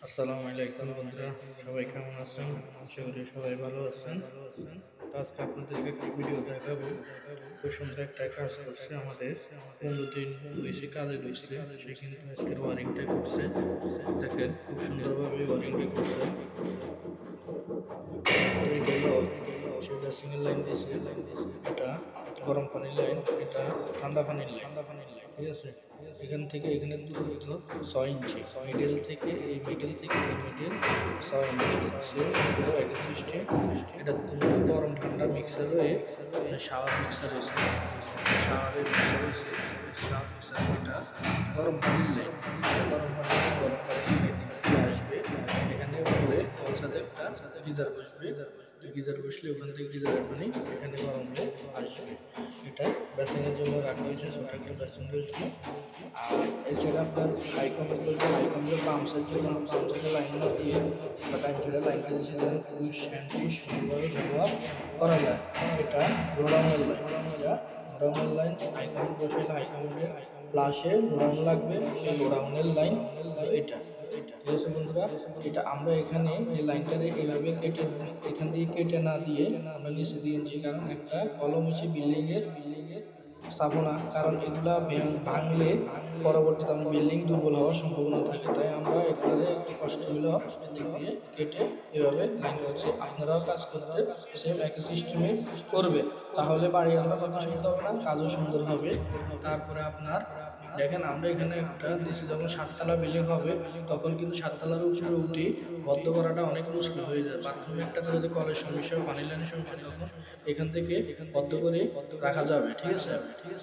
আসসালামু আলাইকুম বন্ধুরা, সবাই কেমন আছেন? আশা করি সবাই ভালো আছেন। তো আজকে আপনাদেরকে একটা ভিডিও দেখাবো। খুব সুন্দর একটা কাজ করছে আমাদের 15 দিন হয়েছে কাজে ঢুকছে, সে কিন্তু আজকের ওয়ারিংটা করছে। দেখেন খুব সুন্দরভাবে ওয়ারিংটা করছে। এটা হলো সে ড্রেসিংয়ের লাইন দিয়েছে, এটা গরম পানির লাইন, এটা ঠান্ডা পানির লাইন। ঠিক আছে, এখান থেকে এখানে দূরত্ব 6 ইঞ্চি, মিডল থেকে এই মিডল 6 ইঞ্চি। সে পুরো একই সিস্টেম। এটা দুটো গরম ঠান্ডা মিক্সার হয়ে শাওয়ার মিক্সার হয়েছে, শাওয়ারের মিক্সার হয়েছে, শাওয়ার মিক্সার। এটা গরম পানির লাইন, গরম পানি এদিকে আসবে। এখানে উপরে তলসাতে একটা গিজার বসবে, গিজার বসলে ওখান থেকে গিজারের পানি এখানে গরম হয়ে আসবে। এটা বেসিনের জন্য রাখা হয়েছে, ছোট একটা বেসিন রয়েছে। আর এছাড়া আপনার হাইকমের পাম্পসের জন্য লাইন না দিয়ে বা টাইম ছেড়ে লাইনটা দিচ্ছে, যেন পুশ হ্যান্ড পুশ সুন্দরভাবে ব্যবহার করা যায়। এটা গোডাউনের লাইন, এটা গোডাউনের লাইন। হাইকমেন্ট বসাইলে হাইকমেন্টের প্লাসে গোডাউন লাগবে, সেই গোডাউনের লাইন এটা। ঠিক আছে বন্ধুরা, এটা আমরা এখানে এই লাইনটারে এইভাবে কেটে, এখান দিয়ে কেটে না দিয়ে আমরা নিচে দিয়েছি, কারণ একটা কলম হচ্ছে বিল্ডিংয়ের স্থাপনা, কারণ এগুলা ভাঙলে পরবর্তীতে আমরা বিল্ডিং দুর্বল হওয়ার সম্ভাবনা থাকে। তাই আমরা এখানে একটু কষ্ট হলেও দিক দিয়ে কেটে এভাবে লাইন করছি। আপনারাও কাজ করতে সেম একই সিস্টেমে করবে, তাহলে বাড়ি আলাদা কথা শুনতে হবে না, কাজও সুন্দর হবে। তারপরে আপনার দেখেন, আমরা এখানে একটা দিচ্ছি, যখন 7 তলা বেশি হবে তখন কিন্তু 7 তলার উপরে উঠে বদ্ধ করাটা অনেক মুশকিল হয়ে যায়। বাথরুমে একটাতে যদি কলের সমস্যা, পানি লাইনের সমস্যা, তখন এখান থেকে বদ্ধ করে রাখা যাবে। ঠিক আছে,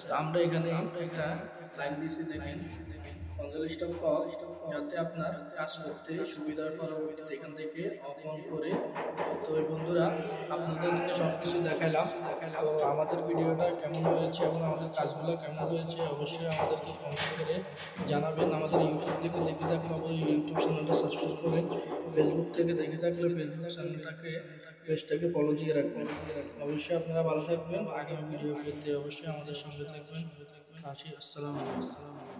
তো আমরা এখানে একটা লাইন দিয়েছি, দেখেন 45টা কল, যাতে আপনার কাজ করতে সুবিধার পরবর্তীতে এখান থেকে অফ অন করে। তো এই বন্ধুরা, আপনাদেরকে সব কিছু দেখাইলাম। তো আমাদের ভিডিওটা কেমন হয়েছে এবং আমাদের কাজগুলো কেমন হয়েছে অবশ্যই আমাদেরকে কমেন্ট করে জানাবেন। আমাদের ইউটিউব থেকে দেখে থাকলে অবশ্যই ইউটিউব চ্যানেলটা সাবস্ক্রাইব করবেন। ফেসবুক থেকে দেখে থাকলে ফেসবুক পেজটাকে ফলো দিয়ে রাখবেন। অবশ্যই আপনারা ভালো থাকবেন। আগামী ভিডিও পেতে অবশ্যই আমাদের সঙ্গে থাকবেন। আসসালামু আলাইকুম।